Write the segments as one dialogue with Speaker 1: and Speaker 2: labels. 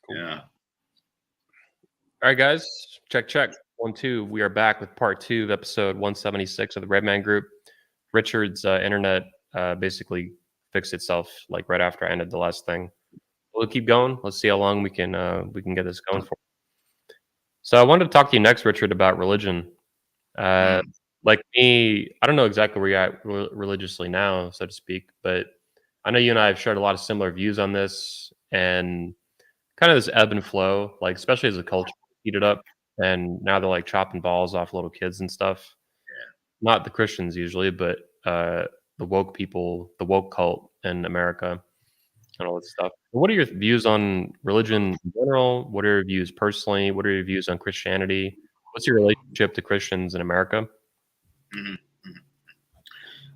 Speaker 1: Cool.
Speaker 2: Yeah.
Speaker 1: All right, guys. Check, check. 1, 2. We are back with part 2 of episode 176 of the Redman Group. Richard's internet basically fixed itself like right after I ended the last thing. We'll keep going. Let's see how long we can get this going for. So I wanted to talk to you next, Richard, about religion. Like me, I don't know exactly where you're at religiously now, so to speak, but I know you and I have shared a lot of similar views on this and kind of this ebb and flow, like especially as the culture heated up and now they're like chopping balls off little kids and stuff. Not the Christians usually, but the woke people, the woke cult in America and all that stuff. What are your views on religion in general? What are your views personally? What are your views on Christianity? What's your relationship to Christians in America?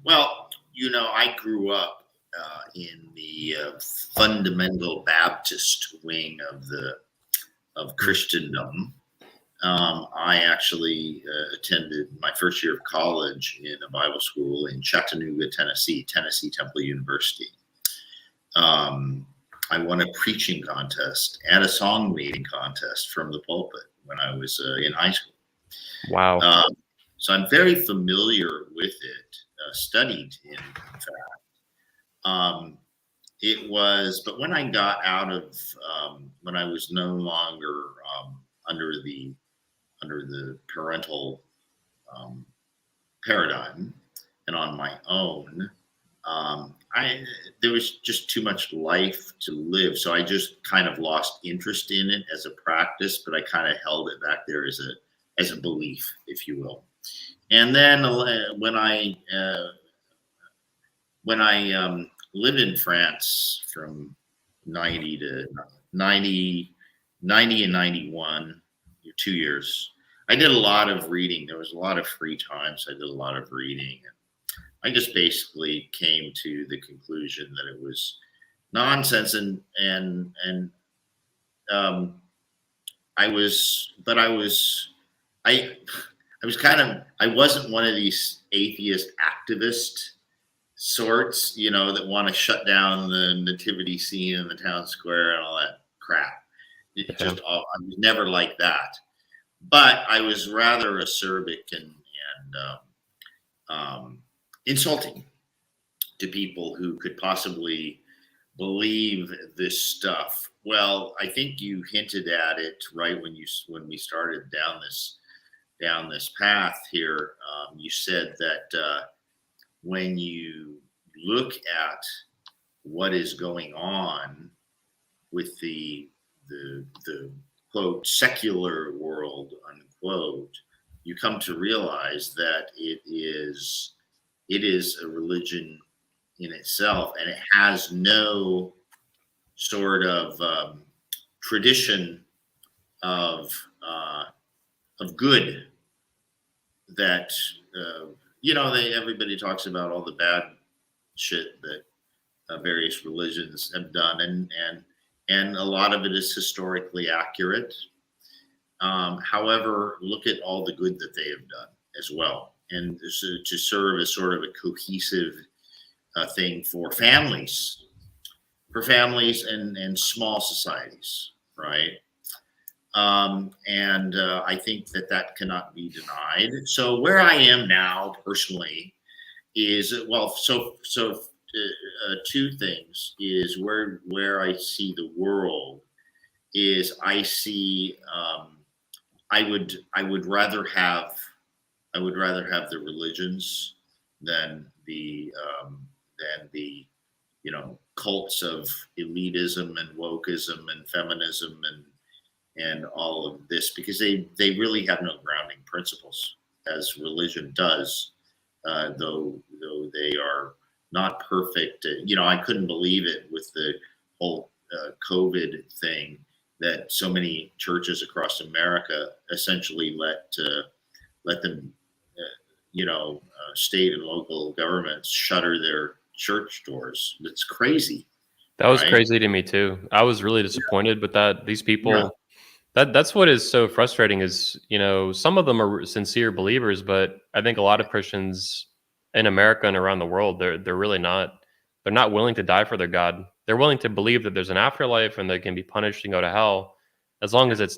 Speaker 2: Well, I grew up in the fundamental Baptist wing of Christendom. I actually attended my first year of college in a Bible school in Chattanooga, Tennessee Temple University. I won a preaching contest and a song leading contest from the pulpit when I was in high school.
Speaker 1: Wow.
Speaker 2: So I'm very familiar with it, studied in fact. But when I got out of, when I was no longer under the parental paradigm and on my own, there was just too much life to live. So I just kind of lost interest in it as a practice, but I kind of held it back there as a belief, if you will. And then when I lived in France from 90 and 91, 2 years, I did a lot of reading. There was a lot of free time, so I did a lot of reading. And I just basically came to the conclusion that it was nonsense, I wasn't one of these atheist activist sorts, that want to shut down the nativity scene in the town square and all that crap. I was never like that. But I was rather acerbic and insulting to people who could possibly believe this stuff. Well, I think you hinted at it right when we started down this path here. You said that when you look at what is going on with the quote secular world unquote, you come to realize that it is a religion in itself, and it has no sort of tradition of good that everybody talks about all the bad shit that various religions have done, and a lot of it is historically accurate. However, look at all the good that they have done as well, and to serve as sort of a cohesive thing for families and small societies, right? I think that cannot be denied. So where I am now personally is, two things is where I see the world is I see I would rather have the religions than the cults of elitism and wokeism and feminism and all of this, because they really have no grounding principles, as religion does, though they are not perfect. I couldn't believe it with the whole COVID thing, that so many churches across America essentially let them, state and local governments shutter their church doors. That's crazy.
Speaker 1: That was crazy to me too. I was really disappointed with that. These people, that's what is so frustrating is, some of them are sincere believers, but I think a lot of Christians in America and around the world, they're really not. They're not willing to die for their God. they're willing to believe that there's an afterlife and they can be punished and go to hell, as long as it's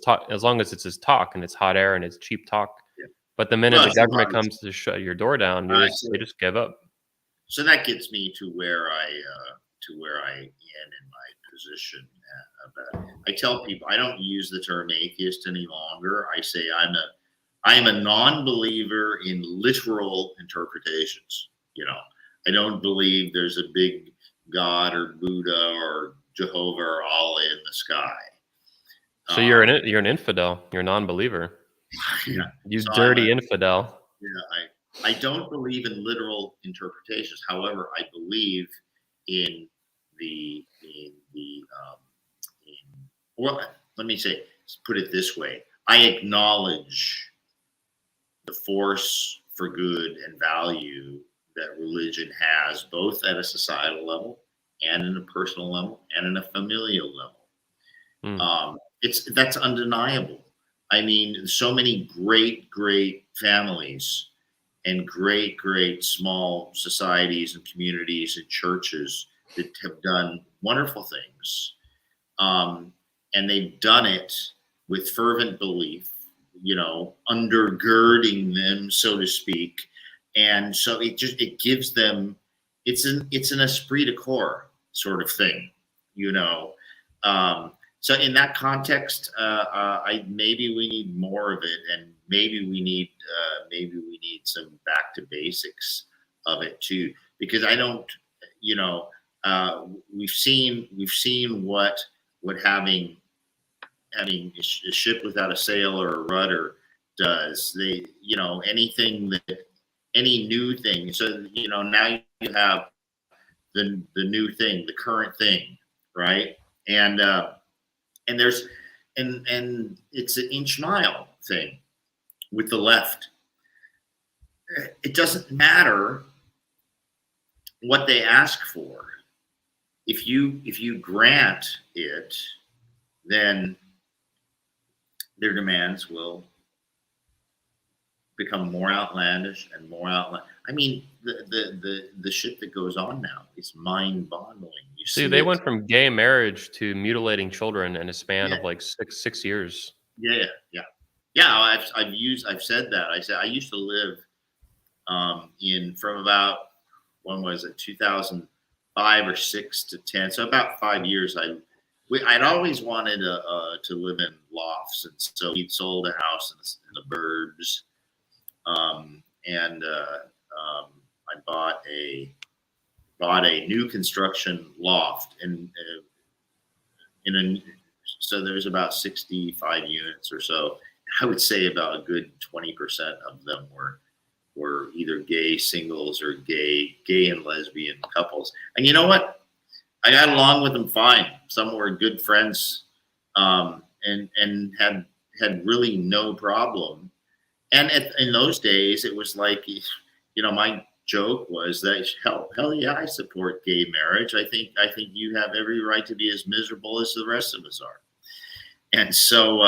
Speaker 1: just talk and it's hot air and it's cheap talk.
Speaker 2: Yeah.
Speaker 1: But the minute
Speaker 2: Well,
Speaker 1: the government comes to shut your door down,
Speaker 2: Right.
Speaker 1: they just give up.
Speaker 2: So that gets me to where I am in my position. I tell people I don't use the term atheist any longer. I say I'm a non-believer in literal interpretations. You know, I don't believe there's a big God or Buddha or Jehovah or Allah in the sky.
Speaker 1: So you're an infidel. You're a non-believer.
Speaker 2: Yeah.
Speaker 1: You
Speaker 2: So
Speaker 1: dirty infidel.
Speaker 2: Yeah, I don't believe in literal interpretations. However, I believe in well, let me put it this way. I acknowledge the force for good and value that religion has, both at a societal level and in a personal level and in a familial level. That's undeniable. I mean, so many great families and great small societies and communities and churches that have done wonderful things. And they've done it with fervent belief, you know, undergirding them, so to speak. And so it gives them, it's an esprit de corps sort of thing, you know. So in that context, maybe we need more of it, and maybe we need some back to basics of it too, because I don't, you know, we've seen what having a ship without a sail or a rudder does. They, you know, any new thing. So, you know, now you have the new thing, the current thing, right? And there's and it's an inch mile thing with the left. It doesn't matter what they ask for. If you grant it, then their demands will become more outlandish and more outlandish. I mean, the shit that goes on now is mind-boggling. You see,
Speaker 1: they went from gay marriage to mutilating children in a span of like six years.
Speaker 2: Yeah. I've said that. I used to live from about, when was it, 2005 or 6 to 10, so about 5 years. I'd always wanted to live in lofts, and so we'd sold a house in the burbs, and I bought a new construction loft, and so there's about 65 units or so. I would say about a good 20% of them were either gay singles or gay and lesbian couples. And you know what? I got along with them fine. Some were good friends, and had really no problem. And in those days, it was like, you know, my joke was that hell yeah, I support gay marriage. I think you have every right to be as miserable as the rest of us are. And so,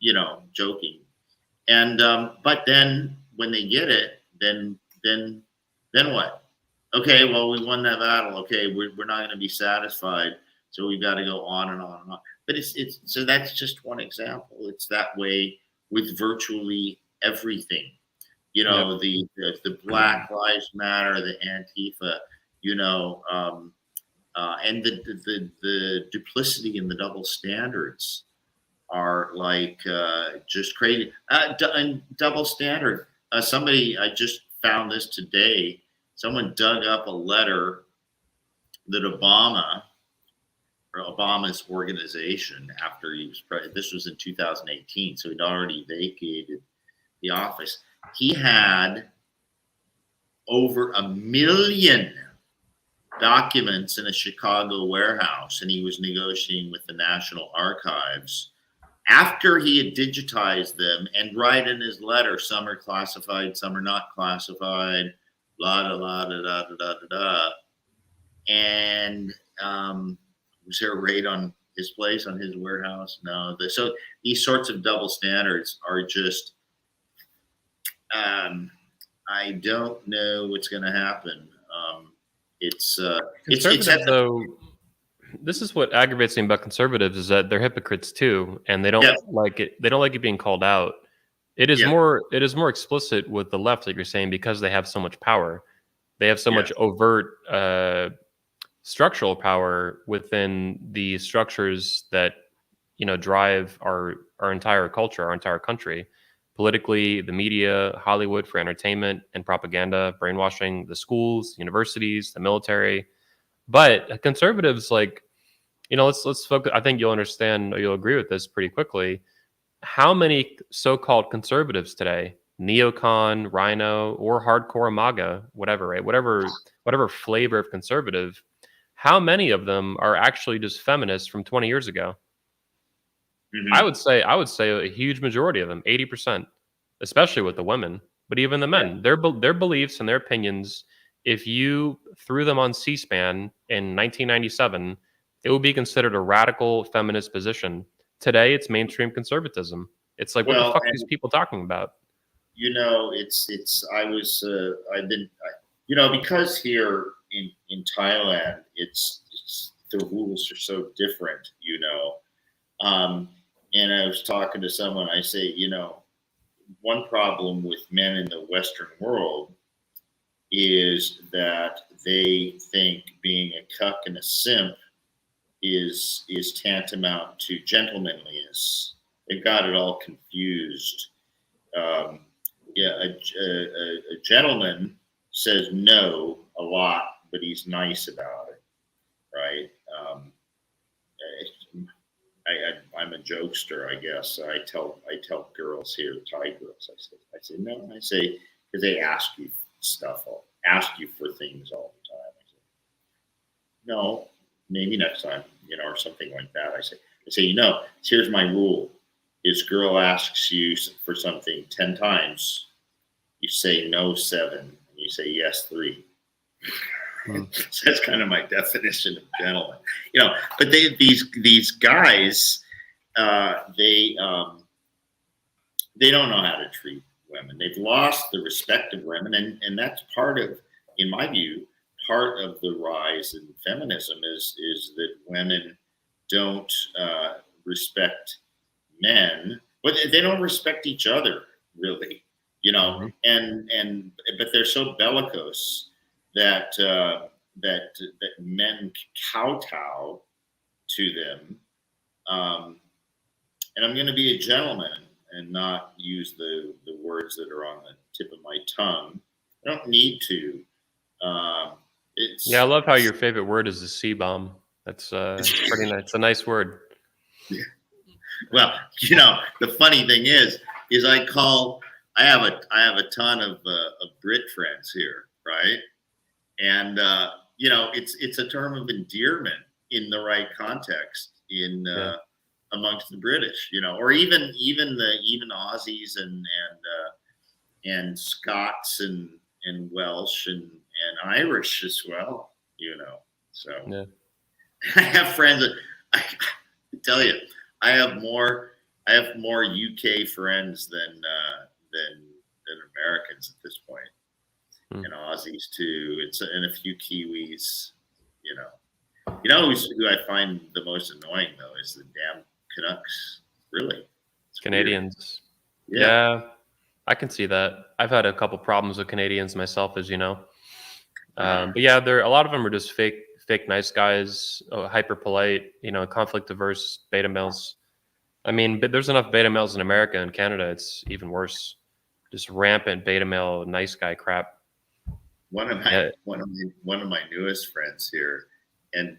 Speaker 2: you know, joking. And but then when they get it, then what? Okay, well, we won that battle. Okay, we're not going to be satisfied, so we've got to go on and on and on. But it's so that's just one example. It's that way with virtually everything. You know, the Black Lives Matter, the Antifa, you know, and the duplicity and the double standards are like just crazy. And double standard. Somebody, I just found this today. Someone dug up a letter that Obama's organization, after he was president, this was in 2018, so he'd already vacated the office. He had over 1 million documents in a Chicago warehouse, and he was negotiating with the National Archives after he had digitized them, and write in his letter, some are classified, some are not classified, blah, da, blah, da, da, da, da, da, da. And was there a raid on his place, on his warehouse? No. So these sorts of double standards are just, I don't know what's going to happen. It's
Speaker 1: though, this is what aggravates me about conservatives is that they're hypocrites too, and they
Speaker 2: Yeah,
Speaker 1: don't like it. They don't like it being called out. It is
Speaker 2: yeah,
Speaker 1: more explicit with the left, like you're saying, because they have so much power. They have so
Speaker 2: yeah.
Speaker 1: much overt structural power within the structures that drive our entire culture, our entire country, politically, the media, Hollywood for entertainment and propaganda, brainwashing, the schools, universities, the military. But conservatives, like, let's focus. I think you'll understand, or you'll agree with this pretty quickly. How many so-called conservatives today, neocon, rhino, or hardcore MAGA, whatever, right? Whatever flavor of conservative, how many of them are actually just feminists from 20 years ago?
Speaker 2: Hmm.
Speaker 1: I would say a huge majority of them, 80%, especially with the women, but even the
Speaker 2: Yeah.
Speaker 1: men, their beliefs and their opinions, if you threw them on C-SPAN in 1997, it would be considered a radical feminist position. Today, it's mainstream conservatism. It's like, what the
Speaker 2: Well,
Speaker 1: fuck are these
Speaker 2: and
Speaker 1: people talking about?
Speaker 2: it's I was I've been because here in Thailand it's the rules are so different, and I was talking to someone. I say, one problem with men in the Western world is that they think being a cuck and a simp is tantamount to gentlemanliness. They got it all confused. Um, yeah, a gentleman says no a lot, but he's nice about it, right? I'm a jokester, I guess. I tell girls here, Thai girls, I say no, I say because they ask you ask you for things all the time. I say no, maybe next time, or something like that. I say here's my rule: is girl asks you for something 10 times, you say no 7, and you say yes 3.
Speaker 1: Hmm.
Speaker 2: So that's kind of my definition of gentleman, But these guys, they don't know how to treat women. They've lost the respect of women, and that's part of, in my view, part of the rise in feminism is that women don't respect men, but they don't respect each other really,
Speaker 1: Mhm.
Speaker 2: and but they're so bellicose that that men kowtow to them. Um, and I'm going to be a gentleman and not use the words that are on the tip of my tongue. I don't need to. Um,
Speaker 1: Yeah, I
Speaker 2: it's,
Speaker 1: love how
Speaker 2: it's
Speaker 1: your favorite word is the C bomb. It's pretty nice. It's a nice word.
Speaker 2: well, the funny thing is I have a ton of Brit friends here, right? And it's a term of endearment in the right context
Speaker 1: Yeah.
Speaker 2: amongst the British, or even Aussies and Scots and Welsh and Irish as well, So
Speaker 1: Yeah.
Speaker 2: I have friends that I tell you, I have more UK friends than Americans at this point,
Speaker 1: Hmm.
Speaker 2: and Aussies too. And a few Kiwis, you know. Who I find the most annoying though is the damn Canucks. Really, it's weird.
Speaker 1: Canadians.
Speaker 2: Yeah.
Speaker 1: Yeah, I can see that. I've had a couple problems with Canadians myself, as you know.
Speaker 2: Uh,
Speaker 1: But yeah, a lot of them are just fake nice guys, hyper polite, conflict averse beta males. I mean, but there's enough beta males in America and Canada. It's even worse. Just rampant beta male nice guy crap.
Speaker 2: one of my
Speaker 1: Yeah.
Speaker 2: one of my newest friends here, and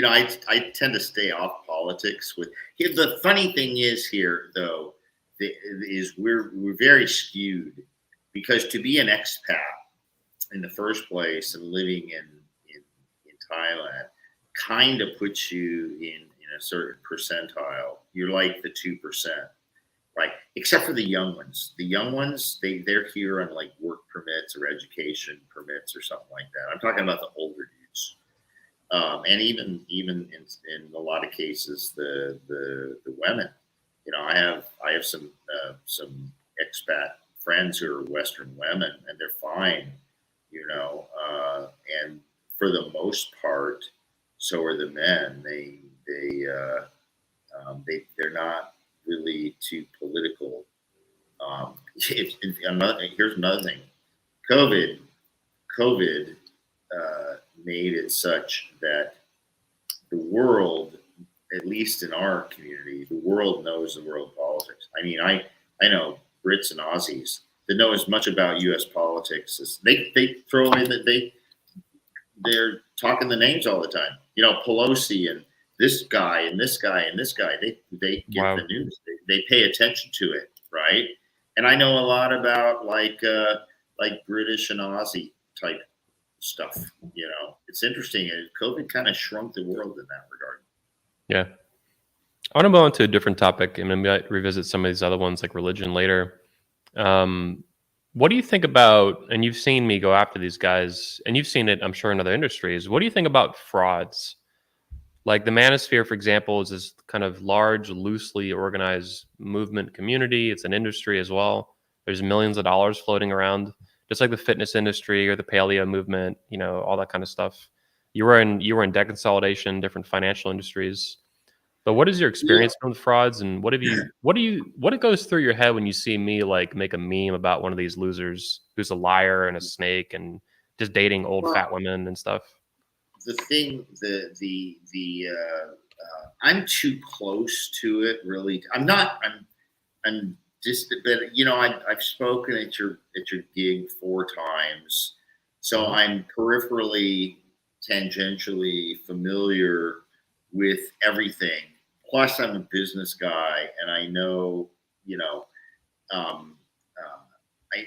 Speaker 2: I tend to stay off politics. The funny thing is here though, is we're very skewed because to be an expat in the first place and living in Thailand kind of puts you in a certain percentile. You're like the 2%, right? Except for the young ones. The young ones, they're here on like work permits or education permits or something like that. I'm talking about the older dudes, and even in a lot of cases the women. I have some expat friends who are Western women, and they're fine, and for the most part so are the men. They're not really too political. Here's another thing. COVID COVID made it such that the world, at least in our community, the world knows the world politics. I mean, I know Brits and Aussies that know as much about U.S. politics as they throw in that they're talking the names all the time. Pelosi and this guy and this guy and this guy. They get
Speaker 1: Wow.
Speaker 2: the news. They pay attention to it, right? And I know a lot about like British and Aussie type stuff. It's interesting. COVID kind of shrunk the world in that regard.
Speaker 1: Yeah. I want to move on to a different topic, and we might revisit some of these other ones like religion later. What do you think about, and you've seen me go after these guys, and you've seen it, I'm sure, in other industries. What do you think about frauds? Like the Manosphere, for example, is this kind of large, loosely organized movement community. It's an industry as well. There's millions of dollars floating around, just like the fitness industry or the paleo movement, all that kind of stuff. You were in debt consolidation, different financial industries. But what is your
Speaker 2: Yeah.
Speaker 1: experience with frauds, and what goes through your head when you see me like make a meme about one of these losers who's a liar and a snake and just dating old
Speaker 2: Well,
Speaker 1: fat women and stuff?
Speaker 2: the thing, I'm too close to it. Really, I'm not. I'm just, but I've spoken at your gig 4 times, so
Speaker 1: Mhm.
Speaker 2: I'm peripherally, tangentially familiar with everything. Plus, I'm a business guy, and I know, um,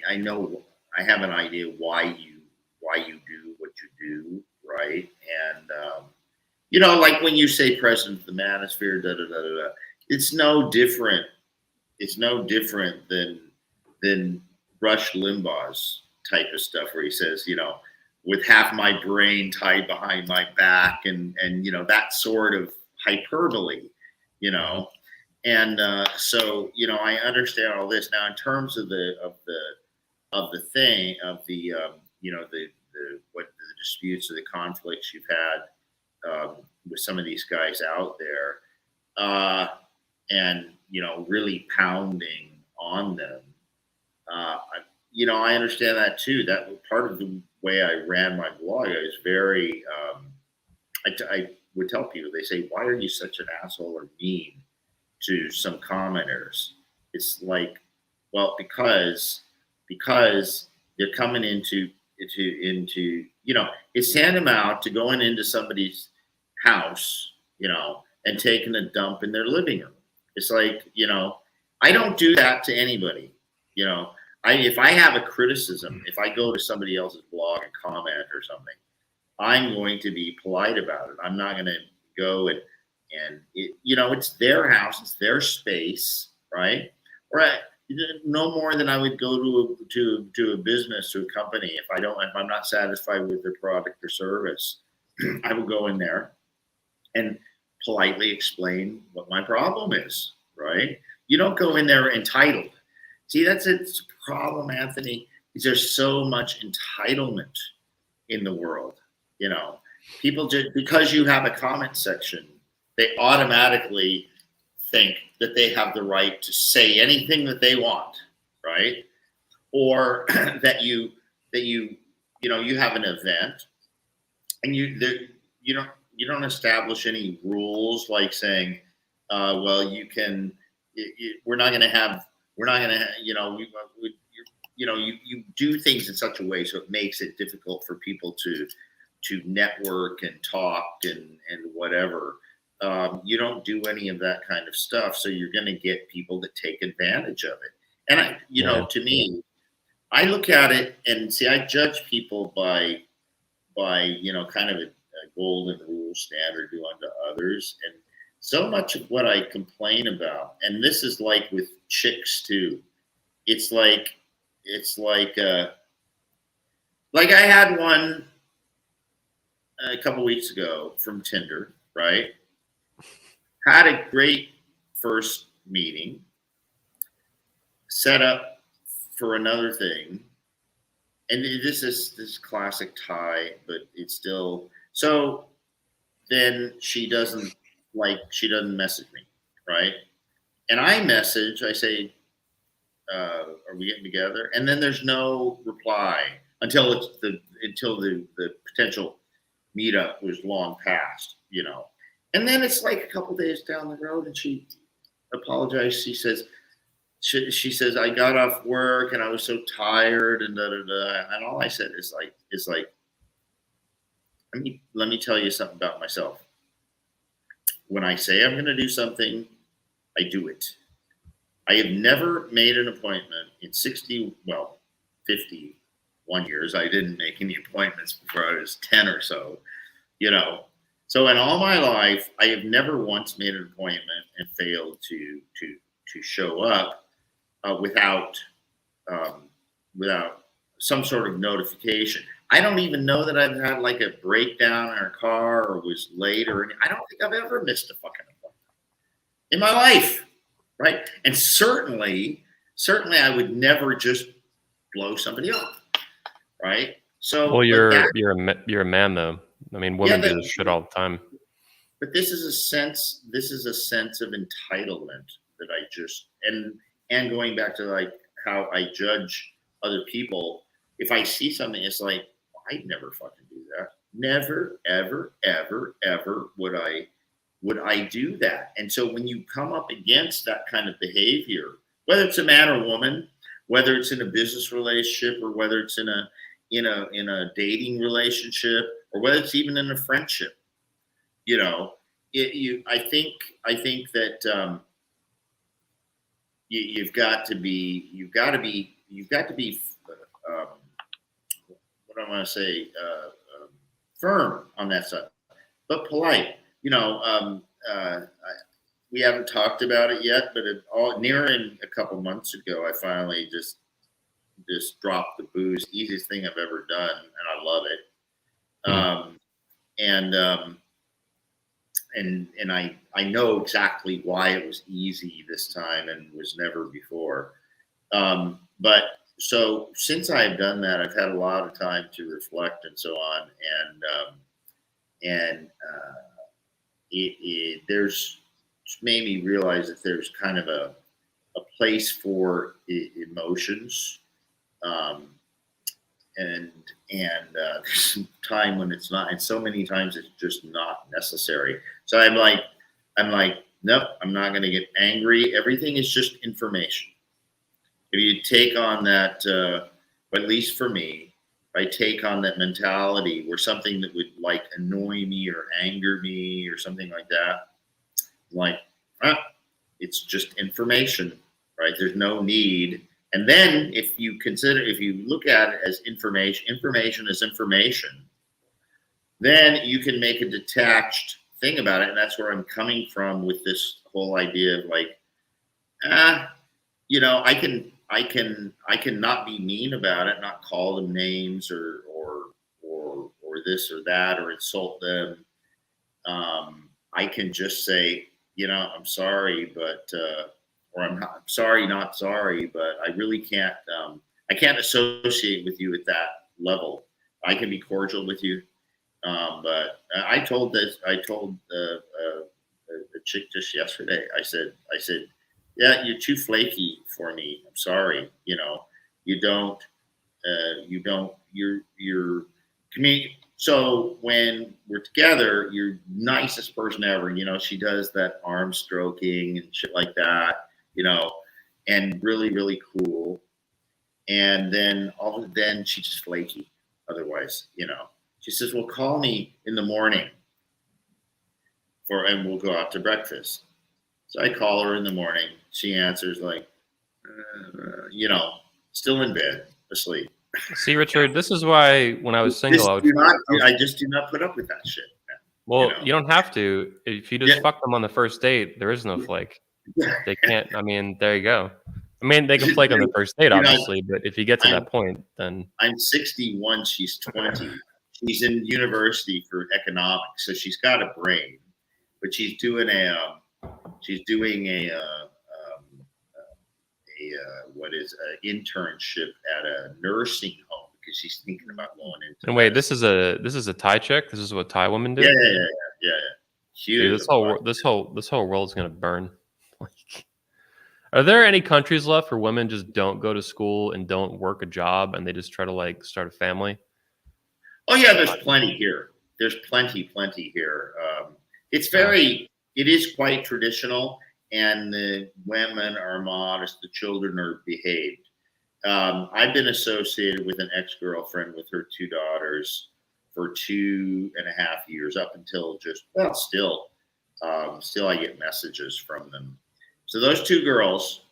Speaker 2: I know I have an idea why you do what you do, right? And like when you say president of the manosphere, da da da da da, it's no different. It's no different than Rush Limbaugh's type of stuff, where he says, with half my brain tied behind my back, and that sort of hyperbole, you
Speaker 1: Mhm.
Speaker 2: know. And so I understand all this now in terms of the thing of the what the disputes or the conflicts you've had with some of these guys out there, uh, and really pounding on them. I understand that too. That was part of the way I ran my blog. I was very. I would tell people, they say, "Why are you such an asshole or mean to some commenters?" It's like, well, because they're coming into it's tantamount to going into somebody's house, and taking a dump in their living room. It's like, I don't do that to anybody. You know, if I have a criticism, if I go to somebody else's blog and comment or something, I'm going to be polite about it. I'm not going to go and it's their house, it's their space, right? Right. No more than I would go to a business, to a company, if I'm not satisfied with their product or service, I will go in there and politely explain what my problem is, right? You don't go in there entitled. See, it's a problem, Anthony, is there's so much entitlement in the world. You know, people, just because you have a comment section, they automatically think that they have the right to say anything that they want, right? Or that you have an event, and you don't establish any rules, like saying, well, we're not going to you do things in such a way so it makes it difficult for people to network and talk and whatever. You don't do any of that kind of stuff, so you're going to get people that take advantage of it. And
Speaker 1: Yeah.
Speaker 2: to me, I look at it and see, I judge people by kind of a golden rule standard, do unto others. And so much of what I complain about, and this is like with chicks too, it's like I had one a couple weeks ago from Tinder, right? Had a great first meeting, set up for another thing, and this is classic Thai, but it's still so. then she doesn't message me, right? And I message, I say, are we getting together? And then there's no reply until the potential meetup was long past, And then it's like a couple days down the road, and she apologized. She says I got off work and I was so tired and da da da. And all I said is like, let me tell you something about myself. When I say I'm going to do something, I do it. I have never made an appointment in 51 years. I didn't make any appointments before I was 10 or so, So in all my life, I have never once made an appointment and failed to show up without some sort of notification. I don't even know that I've had like a breakdown in a car or was late or anything. I don't think I've ever missed a fucking appointment in my life. Right. And certainly I would never just blow somebody off. Right. So,
Speaker 1: well, you're a man though. I mean, women do this shit all the time.
Speaker 2: But this is a sense of entitlement that I just, and going back to like how I judge other people. If I see something, it's like, I'd never fucking do that. Never, ever, ever, ever would I do that. And so when you come up against that kind of behavior, whether it's a man or woman, whether it's in a business relationship or whether it's in a dating relationship or whether it's even in a friendship, I think that you've got to be what I want to say, firm on that side, but polite. We haven't talked about it yet, but nearing a couple months ago, I finally just dropped the booze. Easiest thing I've ever done, and I love it. And I know exactly why it was easy this time and was never before. But so since I've done that, I've had a lot of time to reflect and so on, and there's made me realize that there's kind of a place for emotions, and there's some time when it's not, and so many times it's just not necessary. So I'm like, nope, I'm not going to get angry. Everything is just information. If you take on that, but at least for me, if I take on that mentality where something that would like annoy me or anger me or something like that, like, it's just information, right? There's no need. And then if you look at it as information is information, then you can make a detached thing about it. And that's where I'm coming from with this whole idea of like, I can not be mean about it, not call them names or this or that or insult them. I can just say, I'm sorry, but or I'm sorry, not sorry, but I really can't. I can't associate with you at that level. I can be cordial with you, but I told a chick just yesterday. I said, yeah, you're too flaky for me. I'm sorry. You're so when we're together, you're nicest person ever. She does that arm stroking and shit like that, and really, really cool. And then then she's just flaky. Otherwise, she says, well, call me in the morning and we'll go out to breakfast. So I call her in the morning. She answers like, still in bed, asleep.
Speaker 1: See, Richard, this is why when I was single,
Speaker 2: I just do not put up with that shit. Man.
Speaker 1: Well, you don't have to. If you just fuck them on the first date, there is no flake. They can't. I mean, there you go. I mean, they can flake on the first date, obviously, but if you get to that point, then
Speaker 2: I'm 61. She's 20. She's in university for economics, so she's got a brain, but she's doing a internship at a nursing home because she's thinking about going into.
Speaker 1: And wait, this is a Thai chick. This is what Thai women do.
Speaker 2: Yeah. Huge.
Speaker 1: Dude, this whole world's gonna burn. Like, are there any countries left where women just don't go to school and don't work a job and they just try to like start a family?
Speaker 2: Oh yeah, there's plenty here. There's plenty here. It's
Speaker 1: Yeah.
Speaker 2: it is quite traditional, and the women are modest. The children are behaved. I've been associated with an ex-girlfriend with her two daughters for 2.5 years, up until still I get messages from them. So those two girls,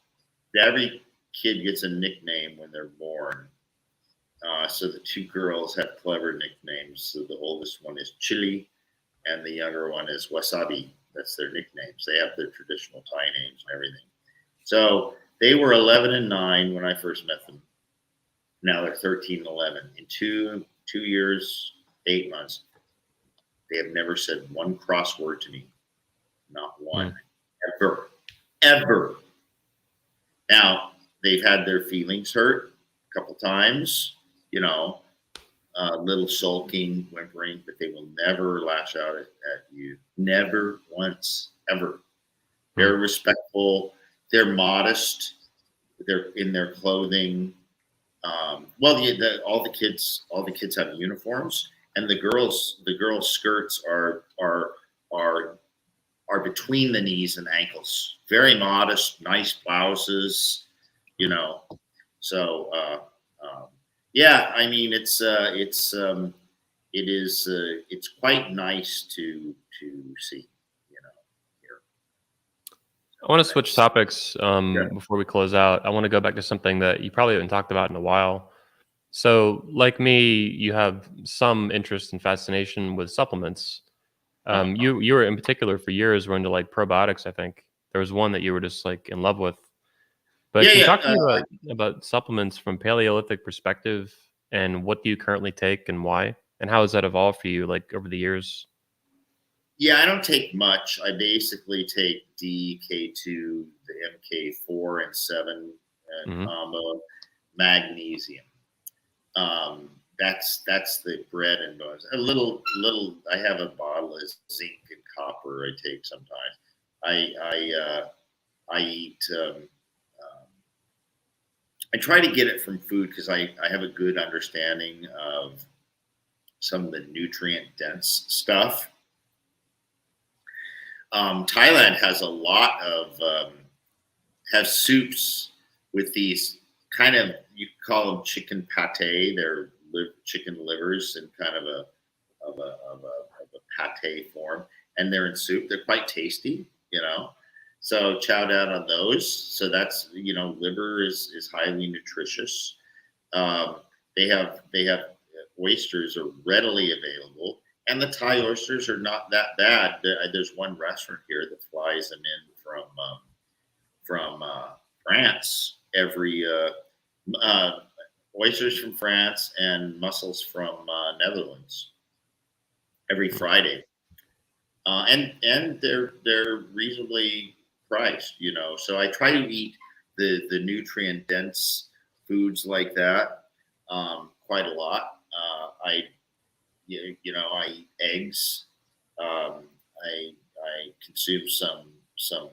Speaker 2: every kid gets a nickname when they're born. So the two girls have clever nicknames. So the oldest one is Chili, and the younger one is Wasabi. That's their nicknames. They have their traditional Thai names and everything. So they were 11 and 9 when I first met them. Now they're 13 and 11. In 2 years, 8 months, they have never said one cross word to me. Not one. Ever. Now, they've had their feelings hurt a couple times, little sulking, whimpering, but they will never lash out at you. Never once, ever. They're respectful. They're modest. They're in their clothing. All the kids have uniforms, and the girls' skirts are between the knees and ankles. Very modest, nice blouses, So yeah, I mean it's quite nice to see, here.
Speaker 1: I want to switch topics before we close out. I want to go back to something that you probably haven't talked about in a while. So, like me, you have some interest and fascination with supplements. You were in particular for years were into like probiotics. I think there was one that you were just like in love with. But can you talk to me about supplements from Paleolithic perspective, and what do you currently take and why, and how has that evolved for you like over the years?
Speaker 2: Yeah, I don't take much. I basically take DK2, the MK4 and 7, and combo, magnesium. That's the bread and butter. A little. I have a bottle of zinc and copper I take sometimes. I eat. I try to get it from food because I have a good understanding of some of the nutrient dense stuff. Thailand has a lot of have soups with these kind of, you call them chicken pate. They're chicken livers in kind of a pate form, and they're in soup. They're quite tasty, So chow down on those. So that's, liver is highly nutritious. They have oysters are readily available, and the Thai oysters are not that bad. There's one restaurant here that flies them in from France every oysters from France and mussels from Netherlands every Friday, and they're reasonably priced, So I try to eat the nutrient dense foods like that quite a lot. I eat eggs. I consume some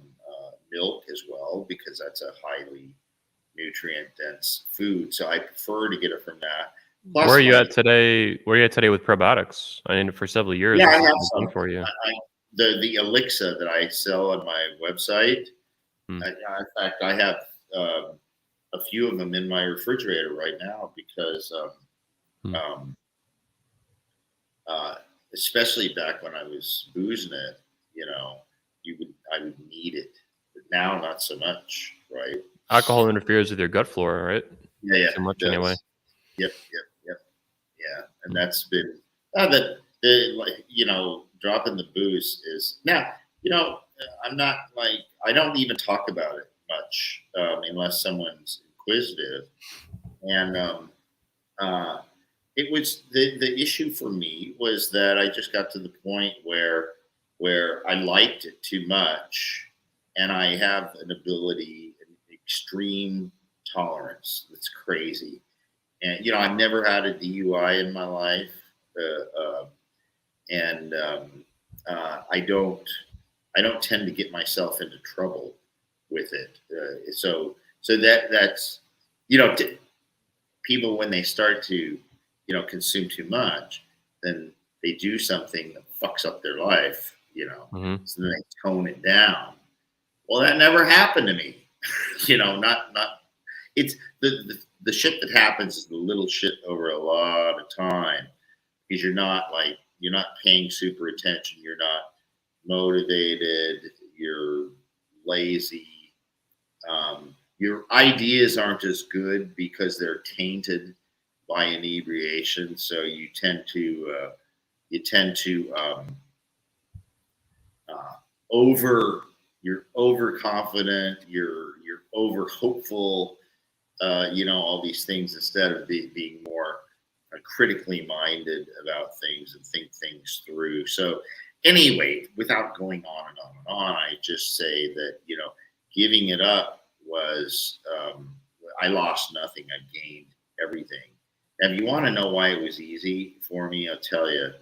Speaker 2: milk as well, because that's a highly nutrient dense food. So I prefer to get it from that.
Speaker 1: Plus, where are you at today? Where are you at today with probiotics? I mean, for several years,
Speaker 2: yeah, I have some
Speaker 1: for you.
Speaker 2: The elixir that I sell on my website. In fact, I have a few of them in my refrigerator right now because, especially back when I was boozing it, I would need it. But now, not so much, right?
Speaker 1: Alcohol interferes with your gut flora, right?
Speaker 2: Yeah.
Speaker 1: Too much anyway.
Speaker 2: Yep. Yeah, and that's been dropping the booze is now. I'm not like, I don't even talk about it much unless someone's inquisitive, and it was the issue for me was that I just got to the point where I liked it too much, and I have an extreme tolerance that's crazy. And I've never had a DUI in my life, I don't tend to get myself into trouble with it. So that's people when they start to consume too much, then they do something that fucks up their life.
Speaker 1: Mm-hmm.
Speaker 2: So then they tone it down. Well, that never happened to me. Not it's the shit that happens is the little shit over a lot of time because you're not paying super attention. You're not motivated. You're lazy. Your ideas aren't as good because they're tainted by inebriation. So you tend to over you're overconfident. You're over hopeful. All these things instead of being more critically minded about things and think things through. So anyway, without going on and on and on, I just say that giving it up was I lost nothing. I gained everything. And if you want to know why it was easy for me, I'll tell you.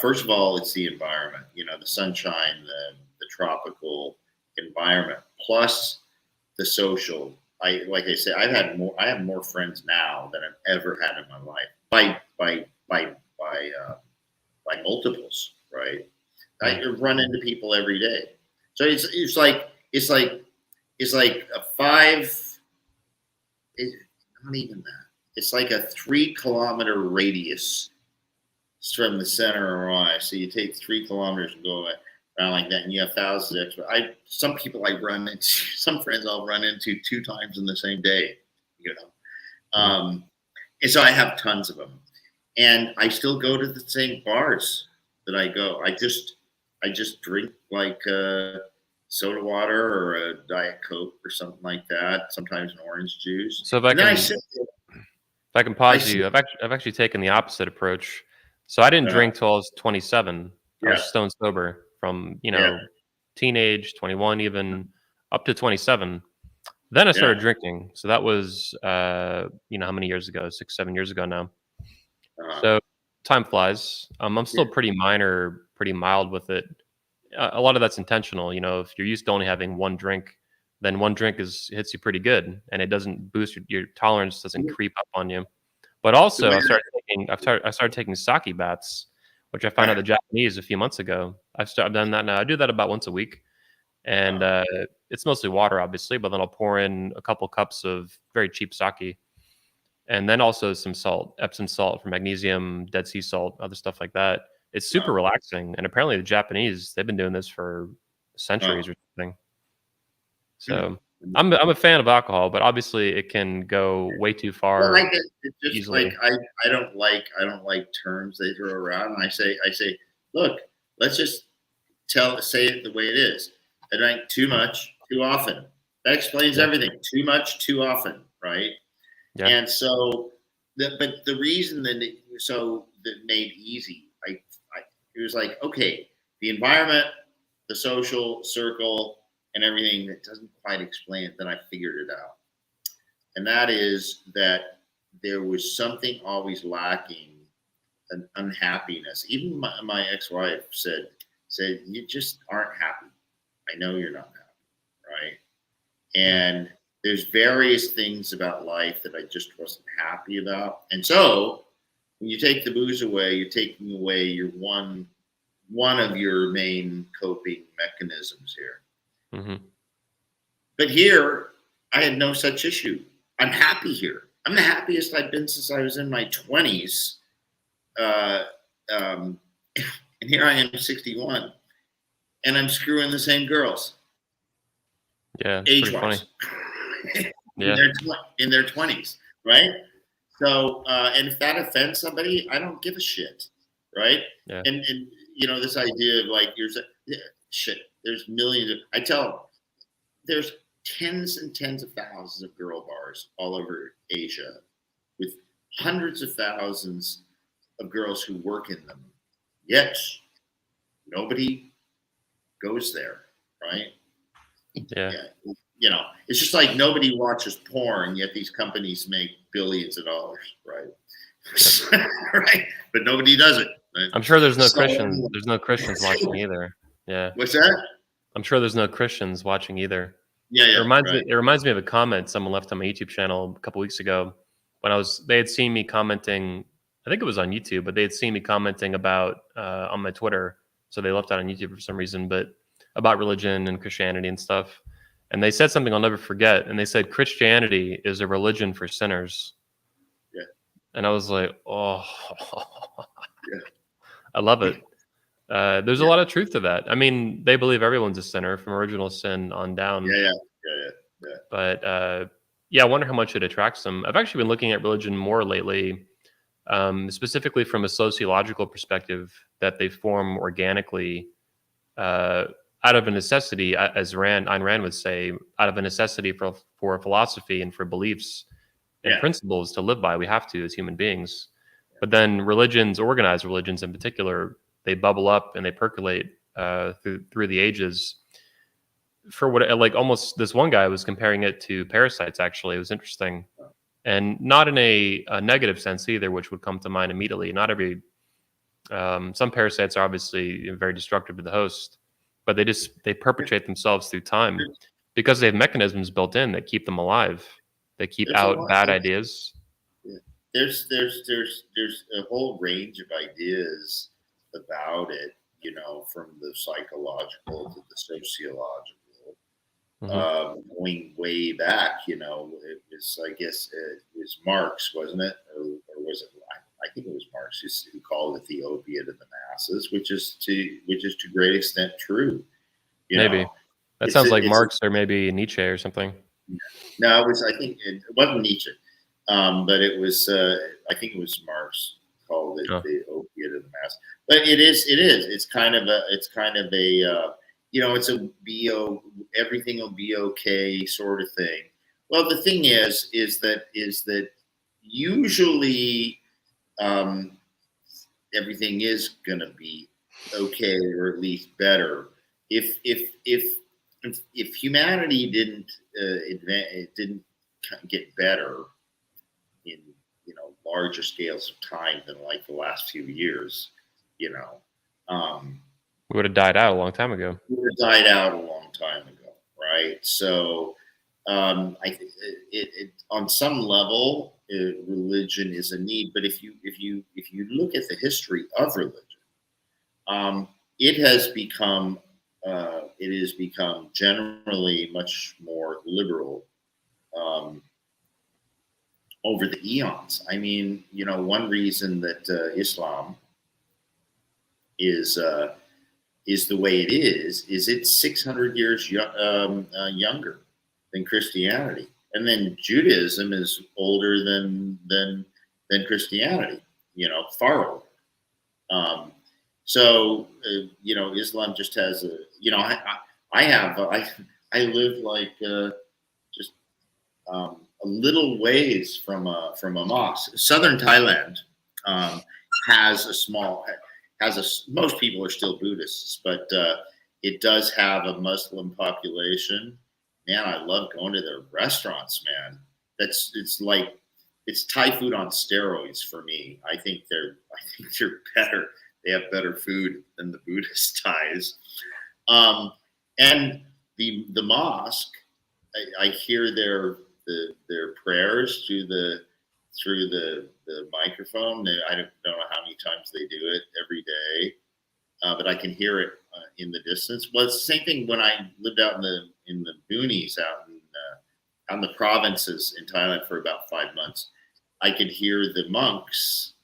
Speaker 2: First of all, it's the environment. The sunshine, the tropical environment, plus the social. Like I said, I have more friends now than I've ever had in my life by multiples, right? I run into people every day, so it's like a five. Not even that. It's like a 3 kilometer radius from the center of our eye. So you take 3 kilometers and go around like that, and you have thousands of extra. Some people I run into, some friends I'll run into 2 times in the same day, and so I have tons of them, and I still go to the same bars that I go. I just drink like soda water or a Diet Coke or something like that. Sometimes an orange juice.
Speaker 1: So if I can pause you, I've actually taken the opposite approach. So I didn't drink till I was 27. I was stone sober from teenage, 21, even up to 27. Then I started drinking. So that was how many years ago? 6, 7 years ago now. So time flies. I'm still pretty mild with it. A lot of that's intentional. If you're used to only having one drink, then one drink hits you pretty good, and it doesn't boost your tolerance doesn't creep up on you. But also, I started taking sake baths, which I found out the Japanese a few months ago. I've done that now. I do that about once a week, and it's mostly water, obviously. But then I'll pour in a couple cups of very cheap sake, and then also some salt, Epsom salt for magnesium, Dead Sea salt, other stuff like that. It's super relaxing, and apparently the Japanese, they've been doing this for centuries or something. So I'm a fan of alcohol, but obviously it can go way too far.
Speaker 2: Well, it's just easily. Like I don't like terms they throw around. And I say, look, let's just say it the way it is. I drank too much, too often. That explains everything. Too much, too often, right? Yeah. And so, but the reason that made easy, it was like, okay, the environment, the social circle, and everything that doesn't quite explain it, then I figured it out. And that is that there was something always lacking, an unhappiness. Even my ex-wife said, you just aren't happy. I know you're not happy, right? And there's various things about life that I just wasn't happy about. And so when you take the booze away, you're taking away your one of your main coping mechanisms here.
Speaker 1: Mm-hmm.
Speaker 2: But here, I had no such issue. I'm happy here. I'm the happiest I've been since I was in my 20s. And here I am, 61, and I'm screwing the same girls.
Speaker 1: Yeah,
Speaker 2: age-wise. in their 20s, right? So, and if that offends somebody, I don't give a shit, right?
Speaker 1: Yeah.
Speaker 2: And this idea of like shit. There's millions of. I tell them there's tens and tens of thousands of girl bars all over Asia, with hundreds of thousands of girls who work in them. Yet nobody goes there, right?
Speaker 1: Yeah.
Speaker 2: It's just like nobody watches porn, yet these companies make billions of dollars, right? Right? But nobody does it, Right?
Speaker 1: I'm sure there's no
Speaker 2: So
Speaker 1: Christians. There's no Christians watching either. Yeah,
Speaker 2: what's that?
Speaker 1: I'm sure there's no Christians watching either.
Speaker 2: Yeah,
Speaker 1: It
Speaker 2: yeah,
Speaker 1: reminds me.
Speaker 2: right.
Speaker 1: It reminds me of a comment someone left on my YouTube channel a couple weeks ago when they had seen me commenting. I think it was on YouTube, but they had seen me commenting about on my Twitter, so they left out on YouTube for some reason, but about religion and Christianity and stuff. And they said something I'll never forget. And they said Christianity is a religion for sinners.
Speaker 2: Yeah,
Speaker 1: And I was like, oh,
Speaker 2: yeah,
Speaker 1: I love it. There's a
Speaker 2: yeah,
Speaker 1: lot of truth to that. I mean, they believe everyone's a sinner from original sin on down.
Speaker 2: yeah, yeah, yeah, yeah.
Speaker 1: But yeah, I wonder how much it attracts them. I've actually been looking at religion more lately, specifically from a sociological perspective, that they form organically uh, out of a necessity, as Ayn Rand would say, out of a necessity for philosophy and for beliefs and
Speaker 2: Yeah.
Speaker 1: principles to live by. We have to as human beings. But then religions, organized religions in particular, they bubble up and they percolate through the ages. For what, like, almost this one guy was comparing it to parasites. Actually, it was interesting, and not in a negative sense either, which would come to mind immediately. Not every some parasites are obviously very destructive to the host, but they perpetrate themselves through time because they have mechanisms built in that keep them alive. They keep
Speaker 2: There's a
Speaker 1: out
Speaker 2: lot.
Speaker 1: bad ideas.
Speaker 2: Yeah. There's a whole range of ideas about it, from the psychological to the sociological.
Speaker 1: Hmm.
Speaker 2: Going way back, it was, I guess, it was Marx, wasn't it? Or was it? I think it was Marx who called it the opiate of the masses, which is to great extent true. You
Speaker 1: Maybe
Speaker 2: know,
Speaker 1: that
Speaker 2: it's
Speaker 1: sounds
Speaker 2: a,
Speaker 1: like
Speaker 2: it's a,
Speaker 1: Marx or maybe Nietzsche or something.
Speaker 2: no, it was. I think it wasn't Nietzsche, but it was. I think it was Marx called it
Speaker 1: Oh,
Speaker 2: the opiate of the mass. But it is. It is. It's kind of a. It's kind of a. It's a everything will be okay sort of thing. Well, the thing is that usually everything is going to be okay, or at least better. If humanity didn't it didn't get better in larger scales of time than like the last few years, you know, um,
Speaker 1: we would have died out a long time ago.
Speaker 2: it would have died out a long time ago, right? So I think on some level, religion is a need. But if you look at the history of religion, um, it has become generally much more liberal um, over the eons. I mean, one reason that Islam is uh, is the way it is it's 600 years younger than Christianity, and then Judaism is older than Christianity. Far older. Um, so Islam just has a. I have I live like just a little ways from a mosque. Southern Thailand um, has a small most people are still Buddhists, but it does have a Muslim population. Man, I love going to their restaurants. Man, it's Thai food on steroids for me. I think they're better. They have better food than the Buddhist Thais. And the mosque, I hear their prayers through the microphone. I don't know how many times they do it every day, but I can hear it in the distance. Well, it's the same thing when I lived out in the boonies out in the provinces in Thailand for about 5 months. I could hear the monks,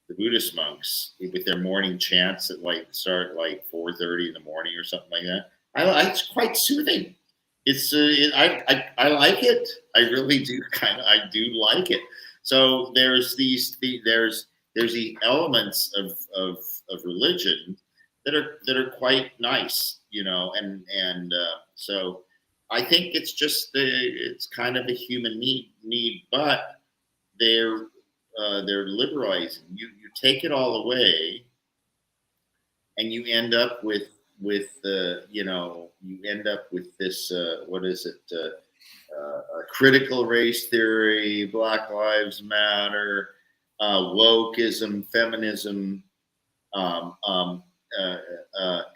Speaker 2: the Buddhist monks, with their morning chants that start like 4:30 in the morning or something like that. It's quite soothing. I like it. I really do. I do like it. So there's the elements of religion that are quite nice, and so I think it's kind of a human need, but they're liberalizing. You take it all away, and you end up with this what is it, critical race theory, Black Lives Matter, wokeism, feminism, um, um,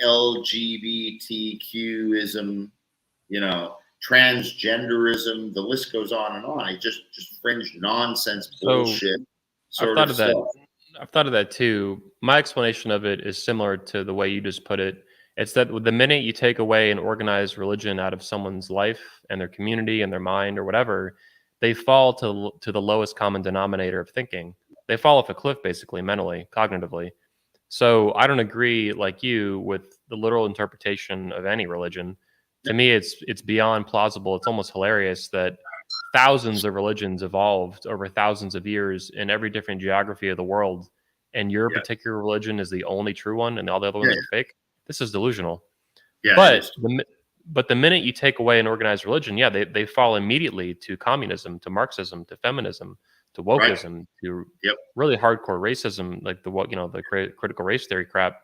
Speaker 2: LGBTQism, transgenderism. The list goes on and on. It just fringe nonsense
Speaker 1: So
Speaker 2: bullshit
Speaker 1: I've
Speaker 2: sort
Speaker 1: thought
Speaker 2: of
Speaker 1: of that.
Speaker 2: stuff.
Speaker 1: I've thought of that too. My explanation of it is similar to the way you just put it. It's that the minute you take away an organized religion out of someone's life and their community and their mind or whatever, they fall to the lowest common denominator of thinking. They fall off a cliff, basically, mentally, cognitively. So I don't agree, like you, with the literal interpretation of any religion. To me, it's beyond plausible. It's almost hilarious that thousands of religions evolved over thousands of years in every different geography of the world, and your
Speaker 2: Yeah,
Speaker 1: particular religion is the only true one, and all the other
Speaker 2: yeah,
Speaker 1: ones are fake. This is delusional.
Speaker 2: yeah. It
Speaker 1: But
Speaker 2: is
Speaker 1: the minute you take away an organized religion, yeah, they fall immediately to communism, to Marxism, to feminism, to
Speaker 2: right.
Speaker 1: wokeism, to
Speaker 2: Yep.
Speaker 1: really hardcore racism, like the critical race theory crap.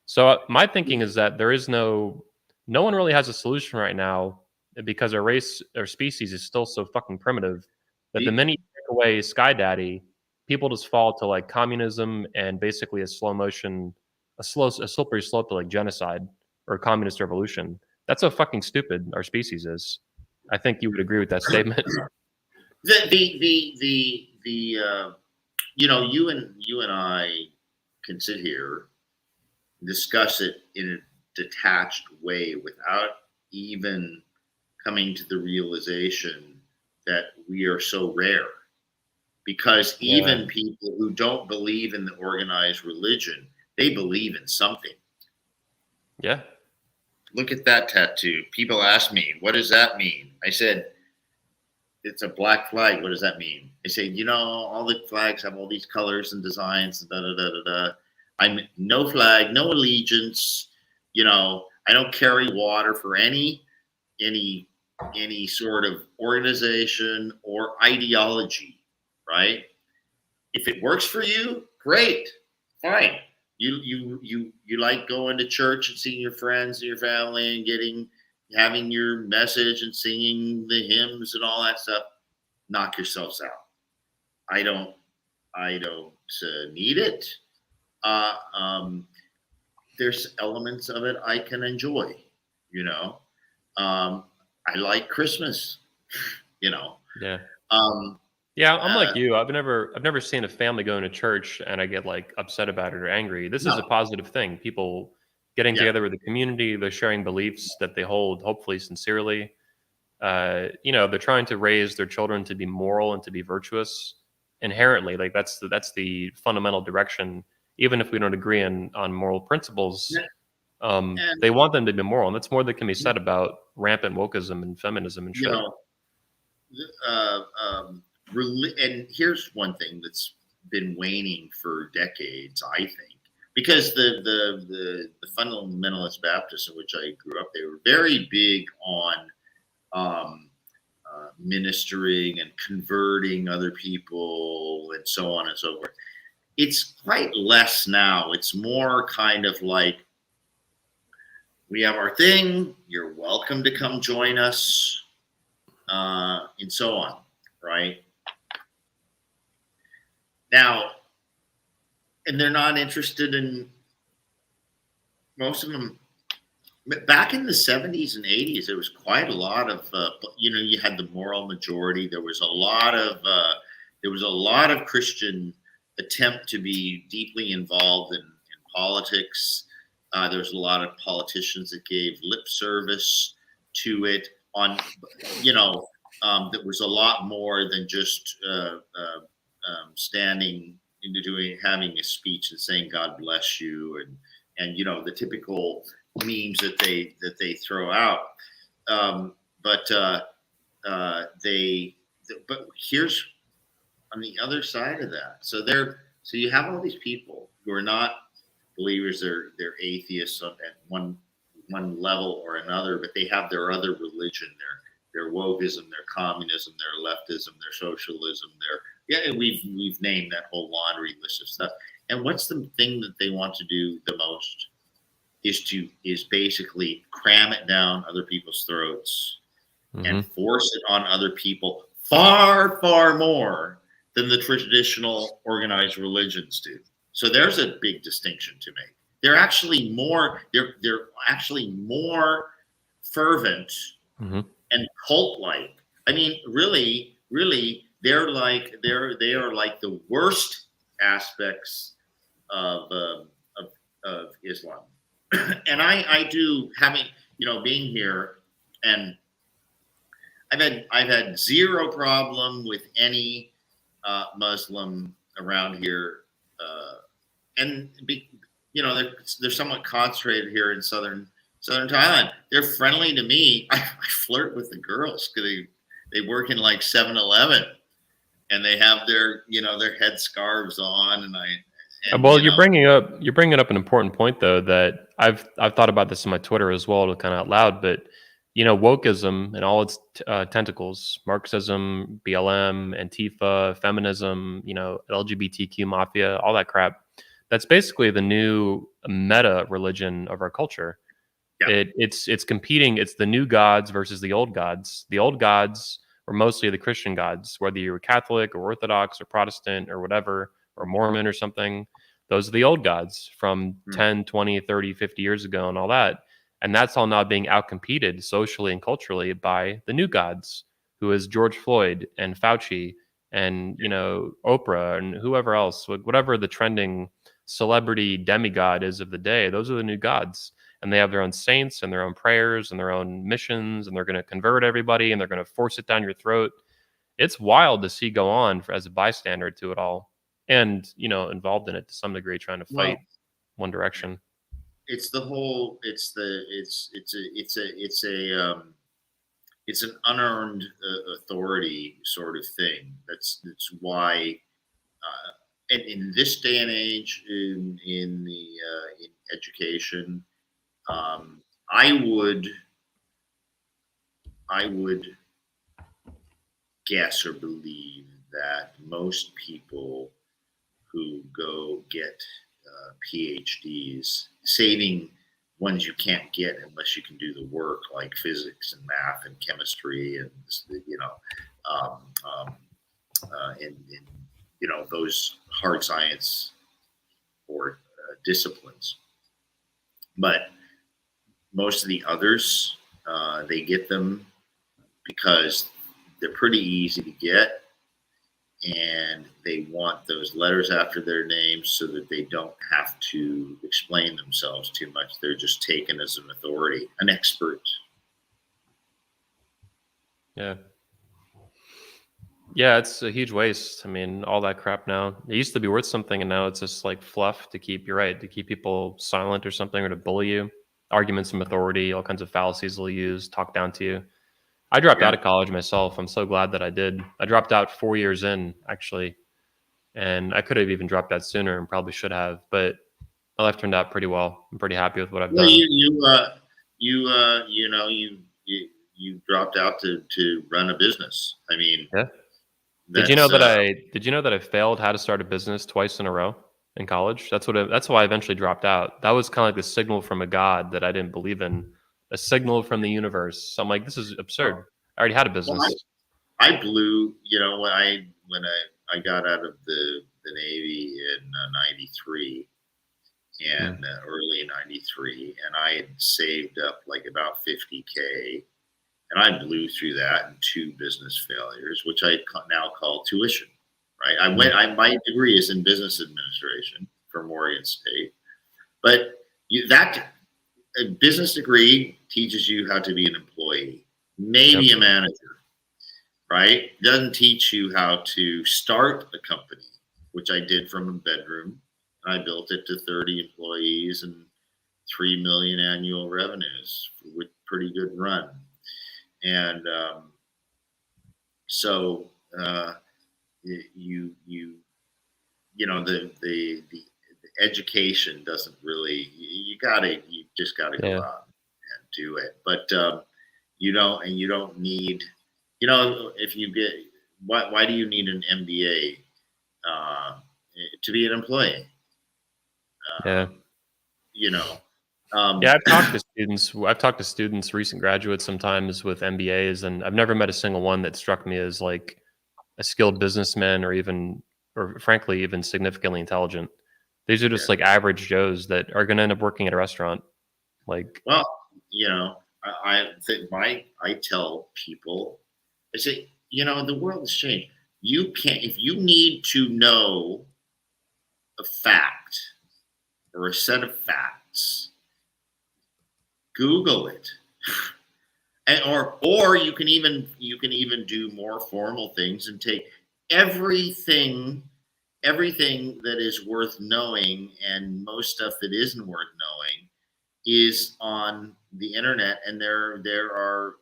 Speaker 1: So my thinking is that there is no one really has a solution right now because our race our species is still so fucking primitive that the minute you take away Sky Daddy, people just fall to like communism and basically a slippery slope to like genocide or communist revolution. That's how fucking stupid our species is. I think you would agree with that statement.
Speaker 2: You and I can sit here and discuss it in a detached way without even coming to the realization that we are so rare. Because
Speaker 1: Yeah.
Speaker 2: even people who don't believe in the organized religion, they believe in something.
Speaker 1: Yeah.
Speaker 2: Look at that tattoo. People ask me, what does that mean? I said, it's a black flag. What does that mean? I say, all the flags have all these colors and designs. Da da da da da. I'm no flag, no allegiance. I don't carry water for any any sort of organization or ideology. Right? If it works for you, great, fine. You like going to church and seeing your friends and your family and having your message and singing the hymns and all that stuff. Knock yourselves out. I don't need it. Uh, um, there's elements of it I can enjoy. You know, I like Christmas. You know,
Speaker 1: Yeah.
Speaker 2: um,
Speaker 1: Yeah, I'm
Speaker 2: uh,
Speaker 1: like you. I've never seen a family going to church and I get like upset about it or angry. This is a
Speaker 2: no,
Speaker 1: positive thing. People getting
Speaker 2: yeah,
Speaker 1: together with the community, they're sharing beliefs that they hold, hopefully sincerely. They're trying to raise their children to be moral and to be virtuous inherently. Like that's the fundamental direction. Even if we don't agree on moral principles,
Speaker 2: yeah, and
Speaker 1: they want them to be moral, and that's more that can be
Speaker 2: yeah,
Speaker 1: said about rampant wokeism and feminism and
Speaker 2: you
Speaker 1: shit.
Speaker 2: know, uh, um, and here's one thing that's been waning for decades, I think, because the fundamentalist Baptists in which I grew up, they were very big on ministering and converting other people and so on and so forth. It's quite less now. It's more kind of like, we have our thing. You're welcome to come join us, and so on. Right now, and they're not interested in most of them. Back in the 70s and 80s, there was quite a lot of, you had the moral majority. There was a lot of Christian attempt to be deeply involved in politics. There was a lot of politicians that gave lip service to it. That was a lot more than just standing into having a speech and saying God bless you, and the typical memes that they throw out. Um, but but here's on the other side of that. So you have all these people who are not believers. They're atheists at one level or another, but they have their other religion, their wokeism, their communism, their leftism, their socialism, we've named that whole laundry list of stuff. And what's the thing that they want to do the most is basically cram it down other people's throats
Speaker 1: Hmm.
Speaker 2: and force it on other people far, far more than the traditional organized religions do. So there's a big distinction to make. They're actually more fervent and cult-like. I mean, really, they are like the worst aspects of Islam. And I do, having, being here, and I've had zero problem with any Muslim around here, and they're somewhat concentrated here in southern Thailand. They're friendly to me. I flirt with the girls because they work in like 7-Eleven, and they have their head scarves on, and
Speaker 1: well, you're bringing up an important point though, that I've thought about this in my Twitter as well, to kind of out loud, but wokeism and all its tentacles, Marxism, BLM, Antifa, feminism, LGBTQ mafia, all that crap. That's basically the new meta religion of our culture. Yeah. It's competing. It's the new gods versus the old gods. The old gods were mostly the Christian gods, whether you were Catholic or Orthodox or Protestant or whatever, or Mormon or something. Those are the old gods from 10, 20, 30, 50 years ago and all that. And that's all now being outcompeted socially and culturally by the new gods, who is George Floyd and Fauci and, Oprah and whoever else, whatever the trending celebrity demigod is of the day. Those are the new gods. And they have their own saints and their own prayers and their own missions, and they're going to convert everybody and they're going to force it down your throat. It's wild to see go on as a bystander to it all, and involved in it to some degree, trying to fight one direction.
Speaker 2: It's the whole. It's an unearned authority sort of thing. That's why, in this day and age, in education, I would guess or believe that most people who go get PhDs, saving ones you can't get unless you can do the work, like physics and math and chemistry and those hard science or disciplines. But most of the others, they get them because they're pretty easy to get, and they want those letters after their names so that they don't have to explain themselves too much. They're just taken as an authority, an expert.
Speaker 1: Yeah. Yeah, it's a huge waste. I mean, all that crap now. It used to be worth something, and now it's just like fluff to keep, you're right, to keep people silent or something, or to bully you. Arguments from authority, all kinds of fallacies they'll use, talk down to you. I dropped out of college myself. I'm so glad that I did. I dropped out 4 years in, actually. And I could have even dropped out sooner and probably should have, but my life turned out pretty well. I'm pretty happy with what I've done.
Speaker 2: You dropped out to run a business. I mean,
Speaker 1: yeah. Did you know that I failed how to start a business twice in a row in college? That's why I eventually dropped out. That was kind of like the signal from a god that I didn't believe in, a signal from the universe. So I'm like, this is absurd. I already had a business.
Speaker 2: Well, I blew, when I got out of the Navy in 93 and early 93, and I had saved up like about 50K. And I blew through that in 2 business failures, which I now call tuition, right? My degree is in business administration from Oregon State, but that a business degree teaches you how to be an employee, maybe a manager, right? Doesn't teach you how to start a company, which I did from a bedroom. I built it to 30 employees and 3 million annual revenues with pretty good run. And so the education doesn't really, you just gotta go out and do it. But you don't need, if you get, why do you need an MBA to be an employee? I've
Speaker 1: talked to students, recent graduates sometimes with MBAs, and I've never met a single one that struck me as like a skilled businessman or frankly, even significantly intelligent. These are just like average Joes that are going to end up working at a restaurant. Like,
Speaker 2: well, I think I tell people, I say, the world has changed. You can't, if you need to know a fact or a set of facts, Google it. And, or you can even do more formal things and take everything that is worth knowing, and most stuff that isn't worth knowing is on the internet, and there are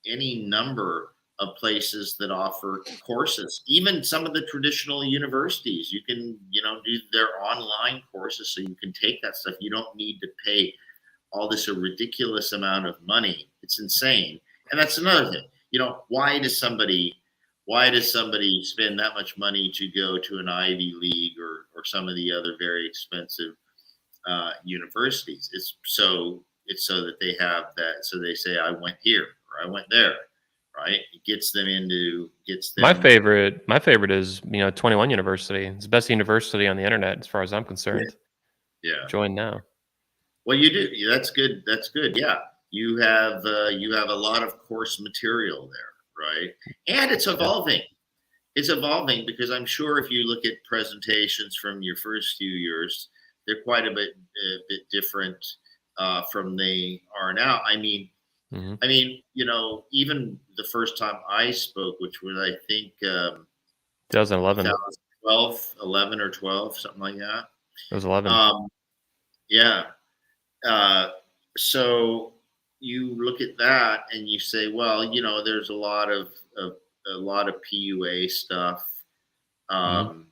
Speaker 2: any number of places that offer courses. Even some of the traditional universities, you can do their online courses, so you can take that stuff. You don't need to pay all this a ridiculous amount of money. It's insane. And that's another thing. Why does somebody spend that much money to go to an Ivy League or some of the other very expensive universities? It's so that they have that. So they say, I went here or I went there, right? It gets them.
Speaker 1: my favorite is 21 University. It's the best university on the internet as far as I'm concerned.
Speaker 2: Yeah.
Speaker 1: Join now.
Speaker 2: Well, you do. That's good. That's good. Yeah. You have a lot of course material there, right? And it's evolving. It's evolving because I'm sure if you look at presentations from your first few years, they're quite a bit different from they are now. I mean, even the first time I spoke, which was I think
Speaker 1: 2011,
Speaker 2: 11 or 12, something like that.
Speaker 1: It was 11.
Speaker 2: Yeah. So you look at that and you say, well, there's a lot of PUA stuff and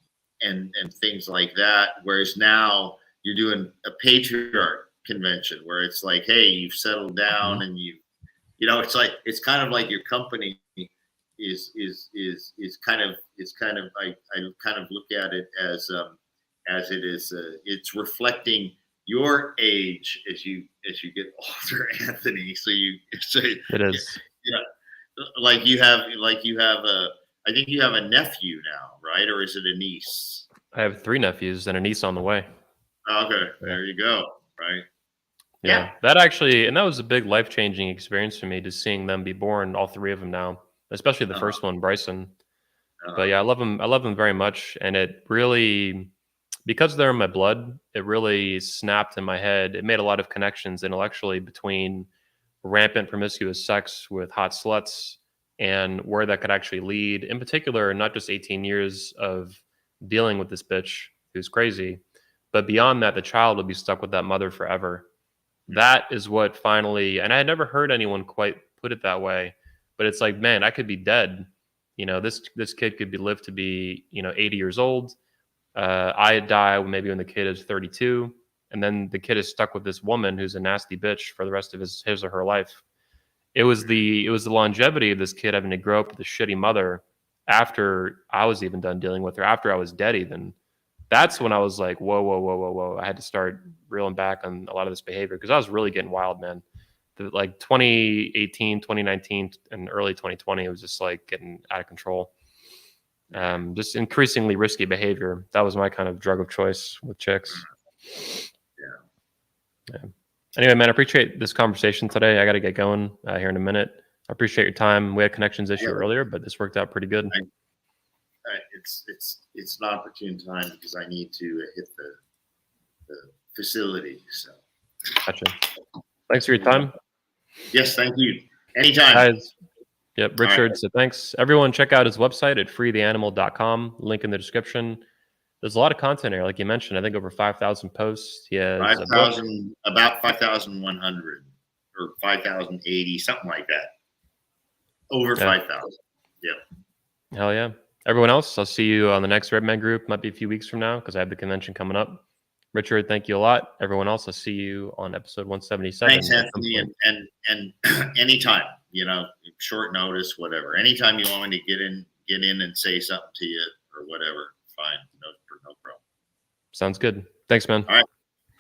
Speaker 2: things like that. Whereas now you're doing a patriarch convention where it's like, hey, you've settled down and it's kind of like your company is kind of I kind of look at it as it is it's reflecting your age as you get older, Anthony. So
Speaker 1: it is.
Speaker 2: Like you have I think you have a nephew now, right? Or is it a niece?
Speaker 1: I have 3 nephews and a niece on the way.
Speaker 2: Okay, there you go. Right.
Speaker 1: Yeah. That was a big life-changing experience for me, just seeing them be born, all 3 of them now, especially the first one, Bryson. But yeah, I love them very much, and it really, because they're in my blood, it really snapped in my head. It made a lot of connections intellectually between rampant promiscuous sex with hot sluts and where that could actually lead. In particular, not just 18 years of dealing with this bitch who's crazy, but beyond that, the child will be stuck with that mother forever. That is what finally, and I had never heard anyone quite put it that way, but it's like, man, I could be dead. This kid could be lived to be 80 years old. I die maybe when the kid is 32, and then the kid is stuck with this woman who's a nasty bitch for the rest of his or her life. It was the longevity of this kid having to grow up with a shitty mother after I was even done dealing with her, after I was dead even. That's when I was like, whoa, whoa, whoa, whoa, whoa. I had to start reeling back on a lot of this behavior because I was really getting wild, man. Like 2018, 2019, and early 2020, it was just like getting out of control. Just increasingly risky behavior. That was my kind of drug of choice with chicks. Yeah. Anyway, man, I appreciate this conversation today. I got to get going here in a minute. I appreciate your time. We had a connections issue earlier, but this worked out pretty good.
Speaker 2: It's an opportune time because I need to hit the facility. So,
Speaker 1: gotcha. Thanks for your time.
Speaker 2: Yes, thank you. Anytime.
Speaker 1: Guys. Yep, Richard. Right. So thanks. Everyone, check out his website at freetheanimal.com. Link in the description. There's a lot of content here, like you mentioned. I think over 5,000 posts. He has
Speaker 2: about 5,100 or 5,080, something like that. Over 5,000. Yeah.
Speaker 1: Hell yeah. Everyone else, I'll see you on the next Redman group. Might be a few weeks from now because I have the convention coming up. Richard, thank you a lot. Everyone else, I'll see you on episode 177.
Speaker 2: Thanks, Anthony. And anytime, short notice, whatever. Anytime you want me to get in and say something to you or whatever, fine. No problem.
Speaker 1: Sounds good. Thanks, man.
Speaker 2: All right.